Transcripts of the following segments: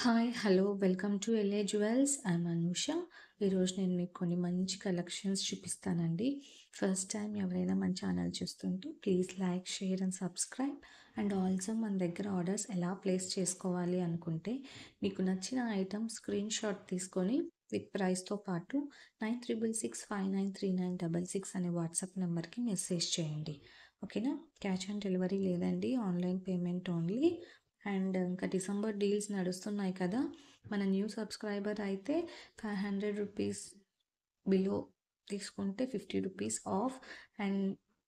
Hi! Hello! Welcome to L A Jewels. I'm Anusha. ఈరోజు నేను మీకు కొన్ని మంచి కలెక్షన్స్ చూపిస్తానండి. ఫస్ట్ టైం ఎవరైనా మన ఛానల్ చూస్తుంటే please like, share and subscribe. And also మన దగ్గర ఆర్డర్స్ ఎలా ప్లేస్ చేసుకోవాలి అనుకుంటే మీకు నచ్చిన ఐటమ్ స్క్రీన్‌షాట్ తీసుకొని విత్ ప్రైస్‌తో పాటు 9665939666 అనే వాట్సాప్ నెంబర్‌కి మెసేజ్ చేయండి. ఓకేనా? క్యాష్ ఆన్ డెలివరీ లేదండి. Online payment only. అండ్ ఇంకా డిసెంబర్ డీల్స్ నడుస్తున్నాయి కదా! మన న్యూ సబ్స్క్రైబర్ అయితే ₹500 బిలో తీసుకుంటే ₹50 ఆఫ్. అండ్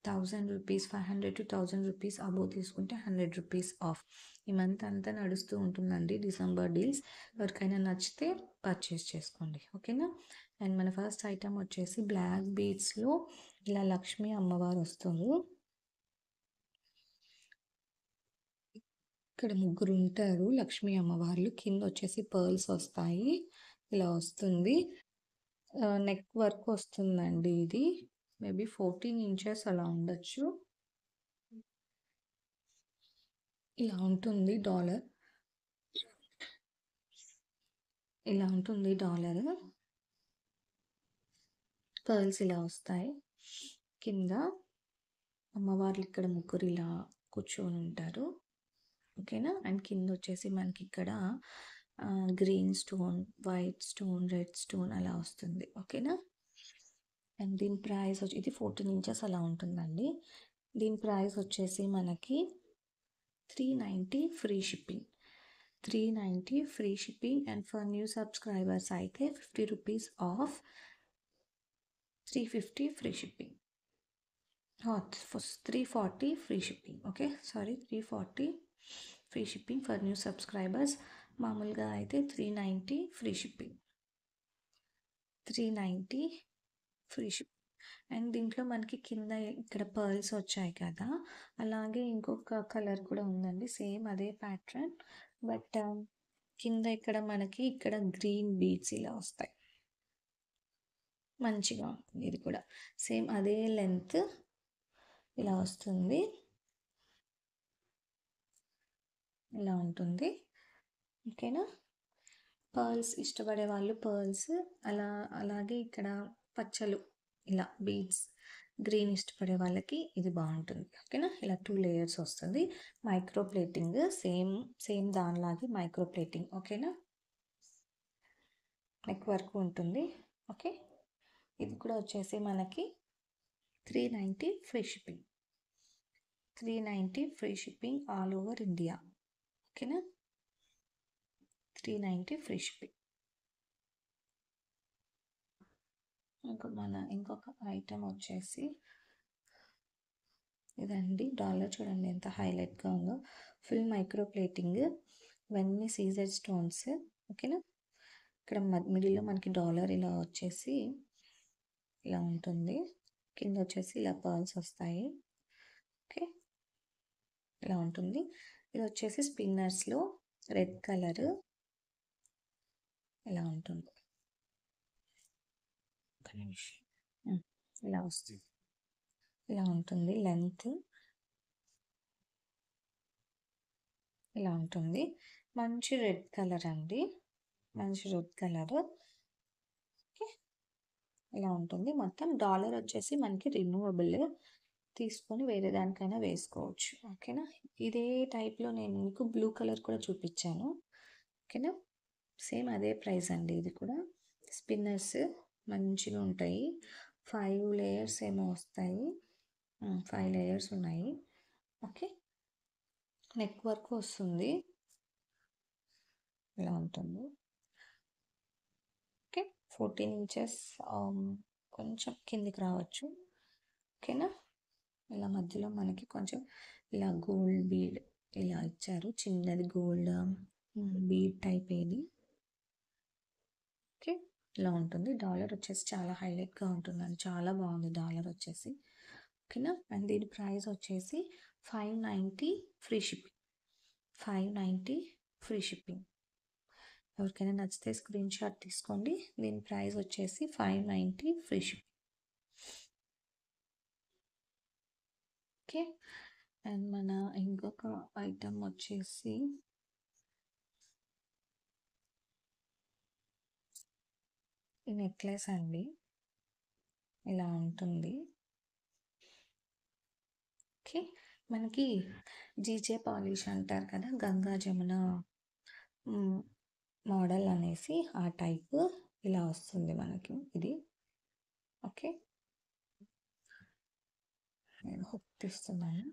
₹1000 500-1000 అబోవ్ తీసుకుంటే ₹100 ఆఫ్. ఈ మంత్ అంతా నడుస్తూ ఉంటుందండి డిసెంబర్ డీల్స్. ఎవరికైనా నచ్చితే పర్చేస్ చేసుకోండి. ఓకేనా? అండ్ మన ఫస్ట్ ఐటమ్ వచ్చేసి బ్లాక్ బీడ్స్‌లో ఇలా లక్ష్మీ అమ్మవారు వస్తుంది. ఇక్కడ ముగ్గురుంటారు లక్ష్మీ అమ్మవార్లు. కిందొచ్చేసి పర్ల్స్ వస్తాయి. ఇలా వస్తుంది. నెక్ వర్క్ వస్తుందండి ఇది. మేబీ 14 ఇంచెస్ అలా ఉండొచ్చు. ఇలా ఉంటుంది డాలర్. ఇలా ఉంటుంది డాలర్. పర్ల్స్ ఇలా వస్తాయి. కింద అమ్మవార్లు ఇక్కడ ముగ్గురు ఇలా కూర్చొని ఉంటారు. ఓకేనా? అండ్ కిందొచ్చేసి మనకిక్కడ green stone, white stone, red stone అలా వస్తుంది. ఓకేనా? అండ్ దీని ప్రైస్ వచ్చి ఇది 14 ఇంచెస్ అలా ఉంటుందండి. దీని ప్రైస్ వచ్చేసి మనకి 390 free shipping. 390 free shipping. And for new subscribers అయితే ₹50 of. 350 free shipping. 340 free shipping. Okay, sorry 340 free shipping for new subscribers. మామూలుగా అయితే 390 free shipping. 390 free ship. And దీంట్లో మనకి కింద ఇక్కడ పర్ల్స్ వచ్చాయి కదా, అలాగే ఇంకొక కలర్ కూడా ఉందండి, సేమ్ అదే ప్యాటర్న్. బట్ కింద ఇక్కడ మనకి ఇక్కడ గ్రీన్ బీడ్స్ ఇలా వస్తాయి. మంచిగా ఉంటుంది ఇది కూడా. సేమ్ అదే లెంత్ ఇలా వస్తుంది. ఇలా ఉంటుంది. ఓకేనా? పర్ల్స్ ఇష్టపడే వాళ్ళు పర్ల్స్, అలాగే ఇక్కడ పచ్చలు ఇలా బీడ్స్ గ్రీన్ ఇష్టపడే వాళ్ళకి ఇది బాగుంటుంది. ఓకేనా? ఇలా 2 లేయర్స్ వస్తుంది. మైక్రో ప్లేటింగ్ సేమ్ దానిలాగే మైక్రో ప్లేటింగ్. ఓకేనా? నెక్ వర్క్ ఉంటుంది. ఓకే, ఇది కూడా వచ్చేసి మనకి 390 free shipping. 390 free shipping all over India. ఓకేనా? 390 ఫ్రీ షిప్పింగ్. ఇంకొక ఐటమ్ వచ్చేసి ఇదండి. డాలర్ చూడండి ఎంత హైలైట్గా ఉందో. ఫుల్ మైక్రో ప్లేటింగ్, ఇవన్నీ సీజర్ స్టోన్స్. ఓకేనా? ఇక్కడ మిడిల్లో మనకి డాలర్ ఇలా వచ్చేసి ఇలా ఉంటుంది. కింద వచ్చేసి ఇలా పర్ల్స్ వస్తాయి. ఓకే, ఇలా ఉంటుంది. ఇది వచ్చేసి స్పిన్నర్స్లో రెడ్ కలర్ ఇలా ఉంటుంది. ఇలా వస్తుంది. ఇలా ఉంటుంది లెంత్. ఇలా ఉంటుంది. మంచి రెడ్ కలర్ అండి, మంచి రెడ్ కలర్. ఓకే, ఇలా ఉంటుంది మొత్తం. డాలర్ వచ్చేసి మనకి రిమూవబుల్, తీసుకొని వేరే దానికైనా వేసుకోవచ్చు. ఓకేనా? ఇదే టైప్లో నేను మీకు బ్లూ కలర్ కూడా చూపించాను. ఓకేనా? సేమ్ అదే ప్రైస్ అండి. ఇది కూడా స్పిన్నర్స్ మంచిగా ఉంటాయి. 5 లేయర్స్ ఏమో వస్తాయి. 5 లేయర్స్ ఉన్నాయి. ఓకే, నెక్ వర్క్ వస్తుంది. ఇలా ఉంటుంది. ఓకే, 14 ఇంచెస్ కొంచెం కిందికి రావచ్చు. ఓకేనా? ఇలా మధ్యలో మనకి కొంచెం ఇలా గోల్డ్ బీడ్ ఇలా ఇచ్చారు, చిన్నది గోల్డ్ బీడ్ టైప్ ఏది. ఓకే, ఇలా ఉంటుంది. డాలర్ వచ్చేసి చాలా హైలైట్గా ఉంటుందండి, చాలా బాగుంది డాలర్ వచ్చేసి. ఓకేనా? అండ్ దీని ప్రైస్ వచ్చేసి 590 ఫ్రీ షిప్పింగ్. 590 free shipping. ఎవరికైనా నచ్చితే స్క్రీన్ షాట్ తీసుకోండి. దీని ప్రైస్ వచ్చేసి 590 ఫ్రీ షిప్పింగ్. ఓకే, అండ్ మన ఇంకొక ఐటమ్ వచ్చేసి ఈ నెక్లెస్ అండి ఇలా ఉంటుంది. ఓకే. మనకి జీజే పాలిష్ అంటారు కదా! గంగా జమున హ్మ్. మోడల్ అనేసి ఆ టైపు ఇలా వస్తుంది మనకి ఇది. ఓకే. నేను హుక్ తీస్తున్నాను.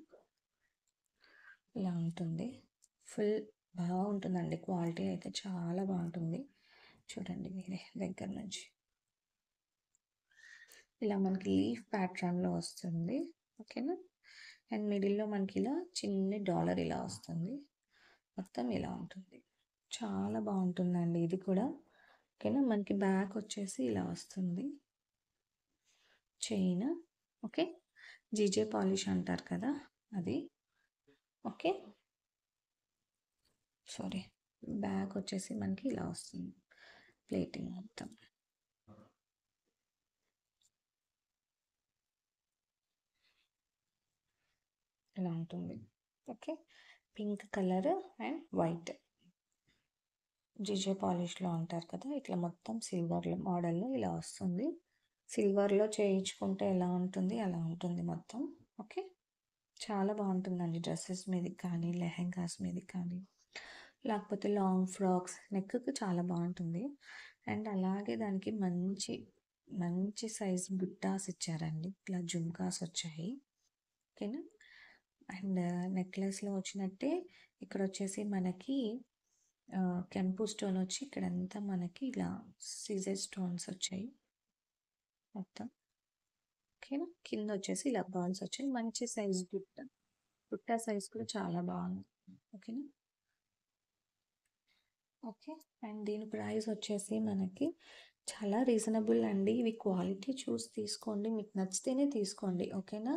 ఇలా ఉంటుంది. ఫుల్ బాగుంటుందండి. క్వాలిటీ అయితే చాలా బాగుంటుంది. చూడండి మీరే దగ్గర నుంచి. ఇలా మనకి లీఫ్ ప్యాటర్న్‌లో వస్తుంది. ఓకేనా? అండ్ మిడిల్‌లో మనకి ఇలా చిన్ని డాలర్ ఇలా వస్తుంది. మొత్తం ఇలా ఉంటుంది. చాలా బాగుంటుందండి ఇది కూడా. ఓకేనా? మనకి బ్యాక్ వచ్చేసి ఇలా వస్తుంది. చైన్. ఓకే. జీజే పాలిష్ అంటారు కదా! అది. ఓకే. సారీ. బ్యాక్ వచ్చేసి మనకి ఇలా వస్తుంది. ప్లేటింగ్ మొత్తం. ఇలా ఉంటుంది. Okay. Pink colour and white. GJ పాలిష్‌లో అంటారు కదా! ఇట్లా మొత్తం సిల్వర్‌లో మోడల్‌లో ఇలా వస్తుంది. సిల్వర్‌లో చేయించుకుంటే ఎలా ఉంటుంది అలా ఉంటుంది మొత్తం. ఓకే. చాలా బాగుంటుందండి డ్రెస్సెస్ మీదకి కానీ, లెహెంగాస్ మీదకి కానీ, లేకపోతే లాంగ్ ఫ్రాక్స్ నెక్‌కి చాలా బాగుంటుంది. అండ్ అలాగే దానికి మంచి, మంచి సైజ్ బుట్టాస్ ఇచ్చారండి. ఇట్లా జుమ్కాస్ వచ్చాయి. ఓకేనా? అండ్ నెక్లెస్‌లో వచ్చినట్టే ఇక్కడొచ్చేసి మనకి కెంపు స్టోన్ వచ్చి ఇక్కడంతా మనకి ఇలా సీజర్ స్టోన్స్ వచ్చాయి మొత్తం. ఓకేనా? కింద వచ్చేసి ఇలా బాల్స్ వచ్చాయి. మంచి సైజ్ బుట్ట. బుట్ట సైజ్ కూడా చాలా బాగుంది. ఓకేనా? ఓకే. అండ్ దీని ప్రైస్ వచ్చేసి మనకి చాలా రీజనబుల్ అండి. ఇవి క్వాలిటీ చూసి తీసుకోండి. మీకు నచ్చితేనే తీసుకోండి. ఓకేనా?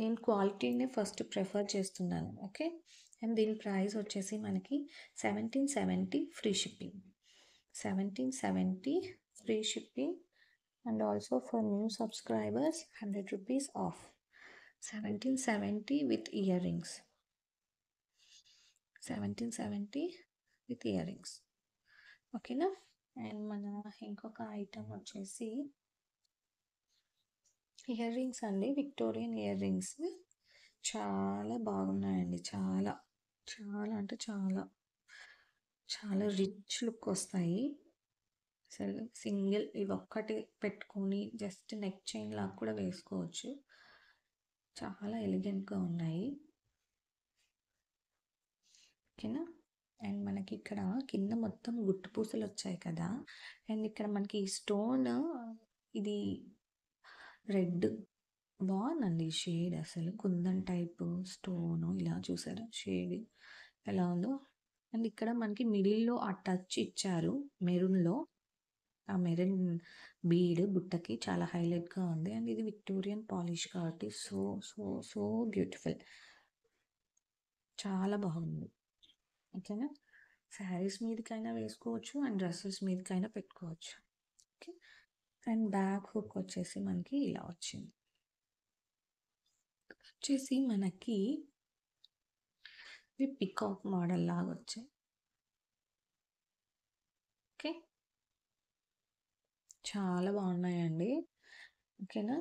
నేను క్వాలిటీనే ఫస్ట్ ప్రిఫర్ చేస్తున్నాను. ఓకే. అండ్ దీని ప్రైస్ వచ్చేసి మనకి 1770 free shipping. 1770 free shipping. And also for new subscribers 100 rupees of. 1770 with ear rings. 1770 with ear rings. ఓకేనా? అండ్ మన ఇంకొక ఐటమ్ వచ్చేసి ఇయర్ రింగ్స్ అండి. విక్టోరియన్ ఇయర్ రింగ్స్ చాలా బాగున్నాయండి. చాలా చాలా అంటే చాలా చాలా రిచ్ లుక్ వస్తాయి. అసలు సింగిల్ ఇవి ఒక్కటి పెట్టుకొని జస్ట్ నెక్ చైన్ లాగా కూడా వేసుకోవచ్చు. చాలా ఎలిగెంట్గా ఉన్నాయి. ఓకేనా? అండ్ మనకి ఇక్కడ కింద మొత్తం గుట్టు పూసలు వచ్చాయి కదా! అండ్ ఇక్కడ మనకి స్టోన్ ఇది రెడ్ బాగుందండి ఈ షేడ్. అసలు కుందన్ టైప్ స్టోన్ ఇలా చూసారా షేడ్ ఎలా ఉందో. అండ్ ఇక్కడ మనకి మిడిల్లో ఆ టచ్ ఇచ్చారు మెరూన్లో. ఆ మెరూన్ బీడ్ బుట్టకి చాలా హైలైట్గా ఉంది. అండ్ ఇది విక్టోరియన్ పాలిష్ కాబట్టి సో సో సో బ్యూటిఫుల్. చాలా బాగుంది. ఓకేనా? శారీస్ మీదకైనా వేసుకోవచ్చు అండ్ డ్రెస్సెస్ మీదకైనా పెట్టుకోవచ్చు. ఓకే. అండ్ బ్యాక్ హుక్ వచ్చేసి మనకి ఇలా వచ్చింది. వచ్చేసి మనకి ఇవి పికాక్ మోడల్ లాగా వచ్చాయి. ఓకే. చాలా బాగున్నాయండి. ఓకేనా?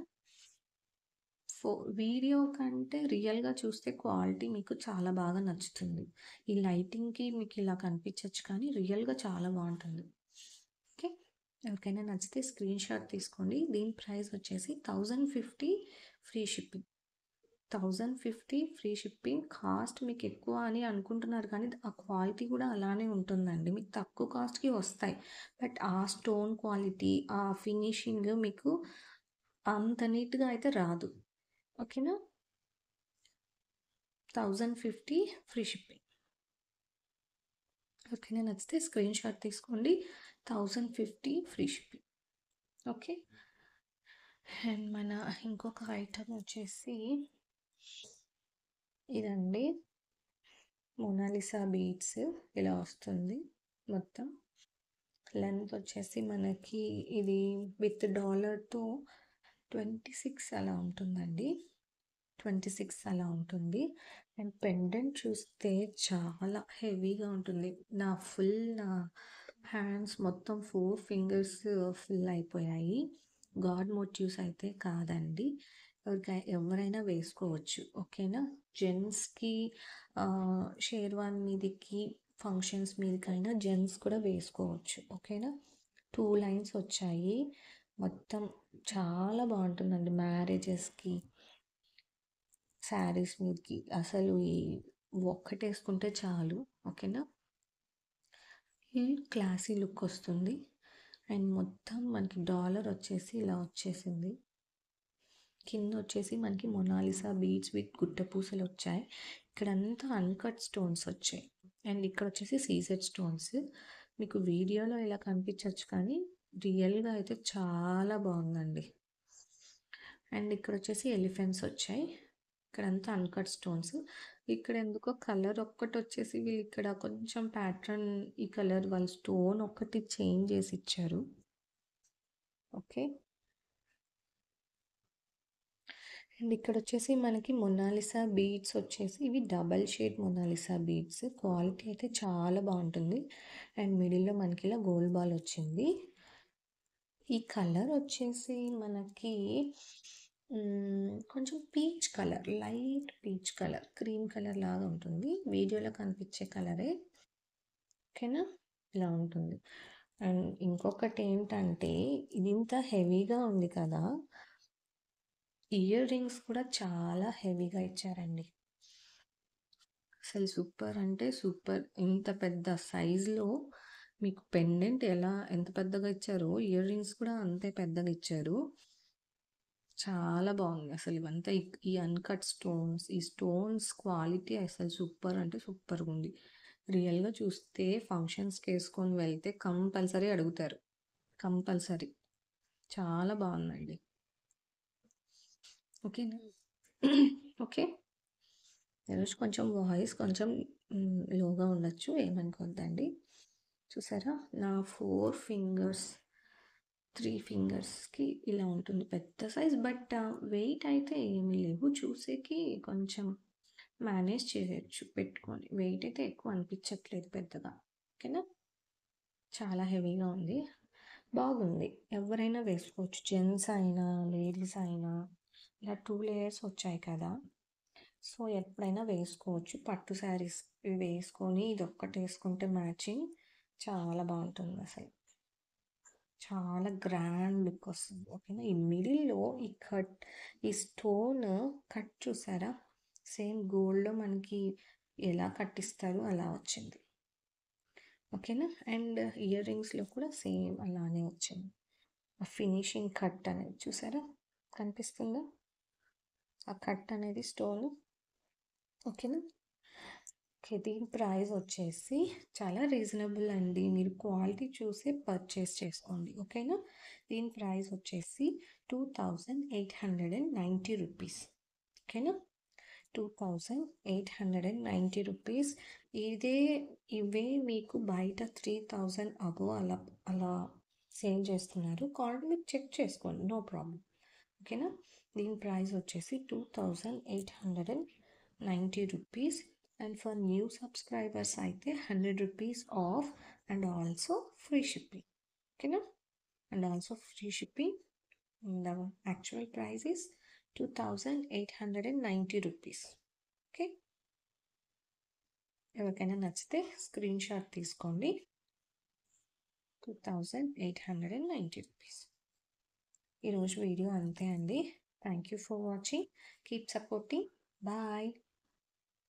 వీడియో కంటే రియల్‌గా చూస్తే క్వాలిటీ మీకు చాలా బాగా నచ్చుతుంది. ఈ లైటింగ్‌కి మీకు ఇలా కనిపించొచ్చు కానీ రియల్‌గా చాలా బాగుంటుంది. ఓకే. ఎవరికైనా నచ్చితే స్క్రీన్ షాట్ తీసుకోండి. దీని ప్రైస్ వచ్చేసి 1050 free shipping. 1050 free shipping. Cost మీకు ఎక్కువ అని అనుకుంటున్నారు కానీ ఆ క్వాలిటీ కూడా అలానే ఉంటుందండి. మీకు తక్కువ కాస్ట్‌కి వస్తాయి. బట్ ఆ స్టోన్ క్వాలిటీ, ఆ ఫినిషింగ్ మీకు అంత నీట్‌గా అయితే రాదు. ఓకేనా? 1050 ఫ్రీ షిప్పింగ్. ఓకేనా? నచ్చితే స్క్రీన్ షాట్ తీసుకోండి. 1050 ఫ్రీ షిప్పింగ్. ఓకే. అండ్ మన ఇంకొక ఐటమ్ వచ్చేసి ఇదండి. మోనాలిసా బీడ్స్ ఇలా వస్తుంది మొత్తం. లెంత్ వచ్చేసి మనకి ఇది విత్ డాలర్‌తో 26 అలా ఉంటుందండి. 26 అలా ఉంటుంది. అండ్ పెండెంట్ చూస్తే చాలా హెవీగా ఉంటుంది. నా హ్యాండ్స్ మొత్తం 4 ఫింగర్స్ ఫుల్ అయిపోయాయి. గాడ్ మోటివ్స్ అయితే కాదండి. ఎవరైనా వేసుకోవచ్చు. ఓకేనా? జెంట్స్‌కి షేర్వాని మీదకి, ఫంక్షన్స్ మీదకైనా జెంట్స్ కూడా వేసుకోవచ్చు. ఓకేనా? 2 లైన్స్ వచ్చాయి. మొత్తం చాలా బాగుంటుందండి మ్యారేజెస్‌కి, శారీస్ మీదకి. అసలు ఈ ఒక్కటేసుకుంటే చాలు. ఓకేనా? ఈ క్లాసీ లుక్ వస్తుంది. అండ్ మొత్తం మనకి డాలర్ వచ్చేసి ఇలా వచ్చేసింది. కింద వచ్చేసి మనకి మొనాలిసా బీడ్స్ విత్ గుట్ట పూసలు వచ్చాయి. ఇక్కడంతా అన్కట్ స్టోన్స్ వచ్చాయి. అండ్ ఇక్కడ వచ్చేసి సీజెడ్ స్టోన్స్. మీకు వీడియోలో ఇలా కనిపించవచ్చు కానీ రియల్గా అయితే చాలా బాగుందండి. అండ్ ఇక్కడ వచ్చేసి ఎలిఫెంట్స్ వచ్చాయి. ఇక్కడంతా అన్కట్ స్టోన్స్. ఇక్కడ ఎందుకో కలర్ ఒక్కటి వచ్చేసి వీళ్ళు ఇక్కడ కొంచెం ప్యాటర్న్ ఈ కలర్ వాళ్ళు స్టోన్ ఒక్కటి చేంజ్ చేసి ఇచ్చారు. ఓకే. అండ్ ఇక్కడ వచ్చేసి మనకి మొనాలిసా బీడ్స్ వచ్చేసి ఇవి double shade Mona Lisa beads. Quality అయితే చాలా బాగుంటుంది. అండ్ మిడిల్లో మనకి ఇలా గోల్డ్ బాల్ వచ్చింది. ఈ కలర్ వచ్చేసి మనకి కొంచెం peach colour, light peach colour, cream colour లాగా ఉంటుంది. వీడియోలో కనిపించే కలరే. ఓకేనా? ఇలా ఉంటుంది. అండ్ ఇంకొకటి ఏంటంటే ఇది ఇంత హెవీగా ఉంది కదా, ఇయర్ రింగ్స్ కూడా చాలా హెవీగా ఇచ్చారండి. అసలు సూపర్ అంటే సూపర్. ఇంత పెద్ద సైజులో మీకు పెండెంట్ ఎంత పెద్దగా ఇచ్చారో ఇయర్ రింగ్స్ కూడా అంతే పెద్దగా ఇచ్చారు. చాలా బాగుంది అసలు. ఇవంతా ఈ అన్కట్ స్టోన్స్, ఈ స్టోన్స్ క్వాలిటీ అసలు సూపర్ అంటే సూపర్గా ఉంది. రియల్గా చూస్తే ఫంక్షన్స్కి వేసుకొని వెళ్తే కంపల్సరీ అడుగుతారు. కంపల్సరీ. చాలా బాగుందండి. ఓకేనా? ఓకే. ఈరోజు కొంచెం వాయిస్ కొంచెం లోగా ఉండొచ్చు, ఏమనుకోవద్దండి. చూసారా నా 4 ఫింగర్స్, 3 ఫింగర్స్కి ఇలా ఉంటుంది పెద్ద సైజ్. బట్ వెయిట్ అయితే ఏమీ లేవు. చూసేకి కొంచెం మేనేజ్ చేయొచ్చు పెట్టుకొని. వెయిట్ అయితే ఎక్కువ అనిపించట్లేదు పెద్దగా. ఓకేనా? చాలా హెవీగా ఉంది. బాగుంది. ఎవరైనా వేసుకోవచ్చు. జెంట్స్ అయినా లేడీస్ అయినా. ఇలా 2 లేయర్స్ వచ్చాయి కదా, సో ఎప్పుడైనా వేసుకోవచ్చు. పట్టు శారీస్ వేసుకొని ఇది ఒక్కటి వేసుకుంటే మ్యాచింగ్ చాలా బాగుంటుంది అసలు. చాలా గ్రాండ్ లుక్ వస్తుంది. ఓకేనా? ఈ మిడిల్లో ఈ స్టోన్ కట్ చూసారా? సేమ్ గోల్డ్లో మనకి ఎలా కట్టిస్తారు అలా వచ్చింది. ఓకేనా? అండ్ ఇయర్ రింగ్స్లో కూడా సేమ్ అలానే వచ్చింది. ఆ ఫినిషింగ్ కట్ అనేది చూసారా? కనిపిస్తుందా ఆ కట్ అనేది స్టోన్? ఓకేనా? ఓకే. దీని ప్రైస్ వచ్చేసి చాలా రీజనబుల్ అండి. మీరు క్వాలిటీ చూసి పర్చేస్ చేసుకోండి. ఓకేనా? దీని ప్రైస్ వచ్చేసి 2890 రూపీస్. ఓకేనా? 2890 రూపీస్. ఇవే మీకు బయట 3000 అబో అలా అలా సేల్ చేస్తున్నారు. క్వాలిటీ మీరు చెక్ చేసుకోండి, నో ప్రాబ్లం. ఓకేనా? దీని ప్రైస్ వచ్చేసి 2890 rupees. And for new subscribers అయితే 100 rupees off and also free shipping. ఓకేనా? And also free shipping. The actual price is 2890 rupees. Okay. ఎవరికైనా నచ్చితే స్క్రీన్ షాట్ తీసుకోండి. 2890 రూపీస్. ఈరోజు వీడియో అంతే అండి. Thank you for watching. Keep supporting. Bye.